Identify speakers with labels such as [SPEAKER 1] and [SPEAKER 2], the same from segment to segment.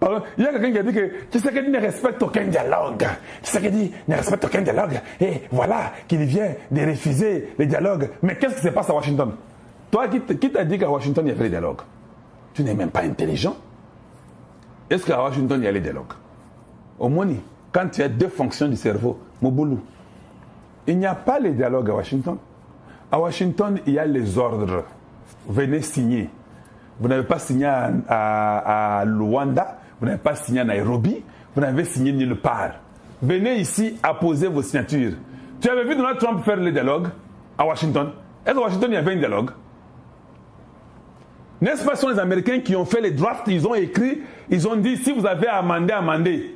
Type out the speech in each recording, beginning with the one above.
[SPEAKER 1] Pardon, il y a quelqu'un qui a dit que Tshisekedi ne respecte aucun dialogue. Tshisekedi ne respecte aucun dialogue. Et voilà, qu'il vient de refuser les dialogues. Mais qu'est-ce qui se passe à Washington? Toi, qui t'a dit qu'à Washington, il y avait les dialogues? Tu n'es même pas intelligent. Est-ce qu'à Washington, il y a les dialogues? Au moins, quand tu as deux fonctions du cerveau, Moboulou, il n'y a pas les dialogues à Washington. À Washington, il y a les ordres. Venez signer. Vous n'avez pas signé à Luanda, vous n'avez pas signé à Nairobi, vous n'avez signé nulle part. Venez ici apposer vos signatures. Tu avais vu Donald Trump faire les dialogues à Washington? Est-ce qu'à Washington, il y avait un dialogue? N'est-ce pas, ce sont les Américains qui ont fait les drafts, ils ont écrit, ils ont dit, si vous avez amendé, amendez.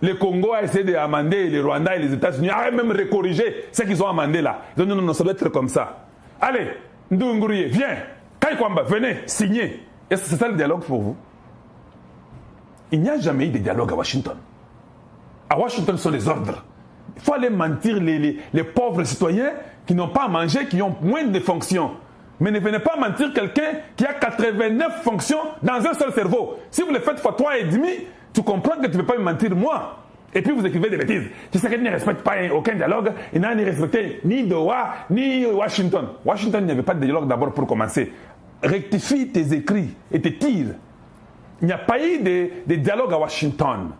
[SPEAKER 1] Le Congo a essayé d'amender, le Rwanda et les États-Unis a même recorrigé ce qu'ils ont amendé là. Ils ont dit non, ça doit être comme ça. Allez, Ndungurie, viens. Kaikwamba, venez, signez. Est-ce que c'est ça le dialogue pour vous? Il n'y a jamais eu de dialogue à Washington. À Washington, ce sont les ordres. Il faut aller mentir les pauvres citoyens qui n'ont pas à manger, qui ont moins de fonctions. Mais ne venez pas mentir quelqu'un qui a 89 fonctions dans un seul cerveau. Si vous le faites fois 3,5, tu comprends que tu ne peux pas me mentir moi. Et puis vous écrivez des bêtises. Tu sais qu'il ne respecte pas aucun dialogue. Il n'a ni respecté ni Doha, ni Washington. Washington, il n'y avait pas de dialogue d'abord pour commencer. Rectifie tes écrits et tes tirs. Il n'y a pas eu de dialogue à Washington.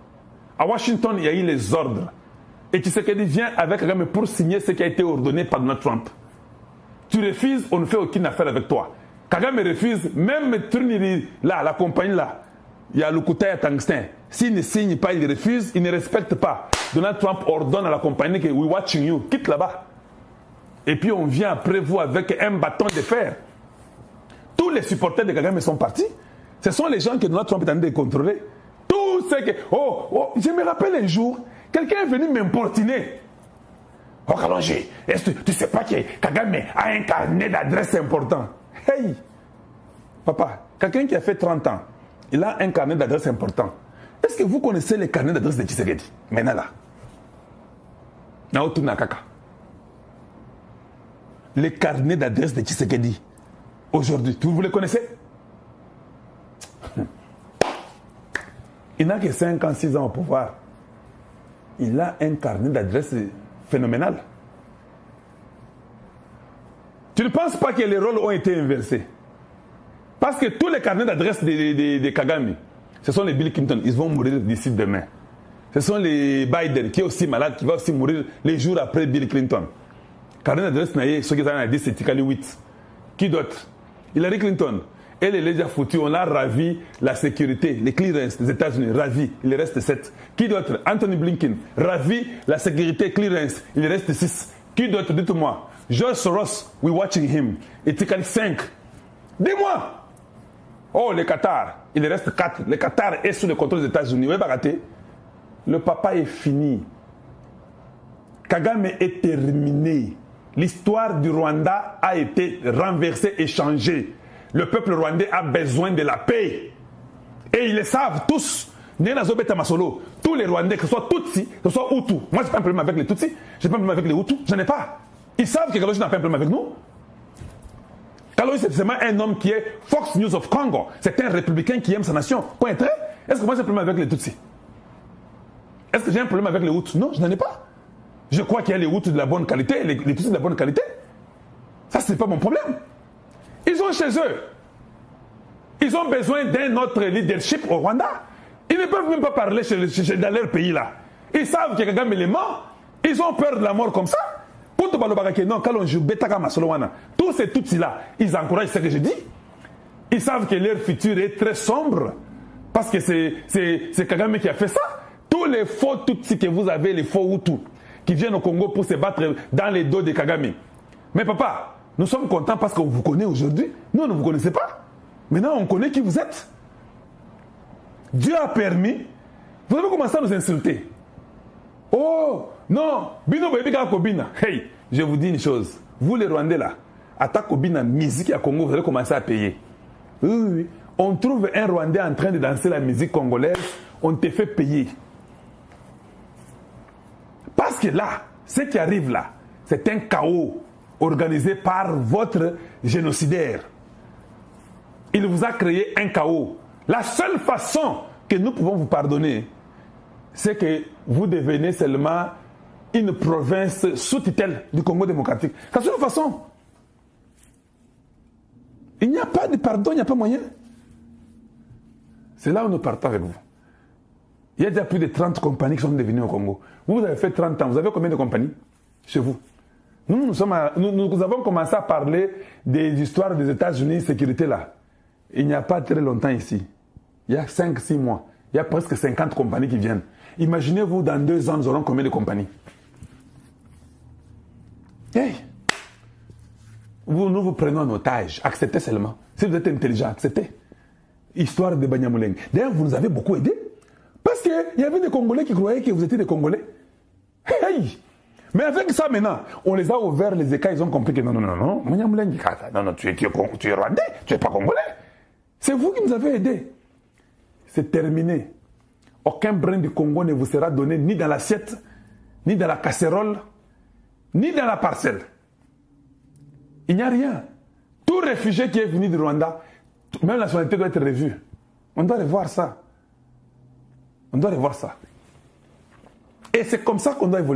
[SPEAKER 1] À Washington, il y a eu les ordres. Et tu sais qu'il vient avec Kagame pour signer ce qui a été ordonné par Donald Trump. Tu refuses, on ne fait aucune affaire avec toi. Kagame refuse, même Trinity, là, la compagnie là, il y a le Koutaya Tungsten. S'il ne signe pas, il refuse, il ne respecte pas. Donald Trump ordonne à la compagnie que we watching you, quitte là-bas. Et puis on vient après vous avec un bâton de fer. Tous les supporters de Kagame sont partis. Ce sont les gens que Donald Trump est en train de contrôler. Tous ceux que... je me rappelle un jour, quelqu'un est venu m'importuner. Oh Kalonji, est-ce que tu ne sais pas que Kagame a un carnet d'adresse important? Hey! Papa, quelqu'un qui a fait 30 ans, il a un carnet d'adresse important. Est-ce que vous connaissez les carnets d'adresse de Tshisekedi? Maintenant là. Naotu Nakaka. Les carnets d'adresse de Tshisekedi. Aujourd'hui, vous les connaissez? Il n'a que 5 ans, 6 ans au pouvoir. Il a un carnet d'adresse phénoménal. Tu ne penses pas que les rôles ont été inversés? Parce que tous les carnets d'adresse de Kagame, ce sont les Bill Clinton, ils vont mourir d'ici demain. Ce sont les Biden qui est aussi malade, qui va aussi mourir les jours après Bill Clinton. Carnet d'adresse, ce qu'ils ont dit, c'est Tikali 8. Qui d'autre? Hillary Clinton. Elle est déjà foutue, on a ravi la sécurité, les clearances des États-Unis, ravi, il reste 7. Qui d'autre? Anthony Blinken, ravi la sécurité, clearance, il reste 6. Qui d'autre? Dites-moi. George Soros, we watching him. Et Tikali 5. Dis-moi. Oh, le Qatar, il reste 4. Le Qatar est sous le contrôle des États-Unis. Oui, Baraté. Le papa est fini. Kagame est terminé. L'histoire du Rwanda a été renversée et changée. Le peuple rwandais a besoin de la paix. Et ils le savent tous. Tous les Rwandais, que ce soit Tutsi, que ce soit Hutu. Moi, je n'ai pas un problème avec les Tutsis. Je n'ai pas un problème avec les Hutus. Je n'en ai pas. Ils savent que Kaloji n'a pas un problème avec nous. Kaloji, c'est seulement un homme qui est Fox News of Congo. C'est un républicain qui aime sa nation. Point très. Est-ce que moi j'ai un problème avec les Tutsis? Est-ce que j'ai un problème avec les Hutus? Non, je n'en ai pas. Je crois qu'il y a les Hutus de la bonne qualité, les Tutsis de la bonne qualité. Ça, ce n'est pas mon problème. Ils ont chez eux. Ils ont besoin d'un autre leadership au Rwanda. Ils ne peuvent même pas parler dans leur pays là. Ils savent que Kagame est mort. Ils ont peur de la mort comme ça. Pour te parler de non, quand on joue Betaka Solowana, tous ces Tutsis là, ils encouragent ce que je dis. Ils savent que leur futur est très sombre. Parce que c'est Kagame qui a fait ça. Tous les faux Tutsis que vous avez, les faux Hutus, qui viennent au Congo pour se battre dans les dos de Kagame. Mais papa, nous sommes contents parce qu'on vous connaît aujourd'hui. Nous, on ne vous connaissait pas. Maintenant, on connaît qui vous êtes. Dieu a permis. Vous avez commencé à nous insulter. Oh, non. Bino Bebika Kobina. Hey, je vous dis une chose. Vous, les Rwandais, là, attaque Kobina, musique à Congo, vous allez commencer à payer. Oui. On trouve un Rwandais en train de danser la musique congolaise, on te fait payer. Parce que là, ce qui arrive là, c'est un chaos organisé par votre génocidaire. Il vous a créé un chaos. La seule façon que nous pouvons vous pardonner, c'est que vous devenez seulement une province sous tutelle du Congo démocratique. C'est la seule façon. Il n'y a pas de pardon, il n'y a pas moyen. C'est là où nous partons avec vous. Il y a déjà plus de 30 compagnies qui sont devenues au Congo. Vous avez fait 30 ans. Vous avez combien de compagnies chez vous? Nous avons commencé à parler des histoires des États-Unis, sécurité là. Il n'y a pas très longtemps ici. Il y a 5-6 mois. Il y a presque 50 compagnies qui viennent. Imaginez-vous, dans 2 ans, nous aurons combien de compagnies? Hey! Nous vous prenons en otage. Acceptez seulement. Si vous êtes intelligent, acceptez. Histoire de Banyamulenge. D'ailleurs, vous nous avez beaucoup aidés. Parce qu'il y avait des Congolais qui croyaient que vous étiez des Congolais. Hey! Mais avec ça maintenant, on les a ouverts les écailles, ils ont compris que non, Banyamulenge, non, tu es rwandais, tu n'es pas Congolais. C'est vous qui nous avez aidés. C'est terminé. Aucun brin de Congo ne vous sera donné ni dans l'assiette, ni dans la casserole, ni dans la parcelle. Il n'y a rien. Tout réfugié qui est venu du Rwanda, même la nationalité doit être revue. On doit revoir ça. On doit revoir ça. Et c'est comme ça qu'on doit évoluer.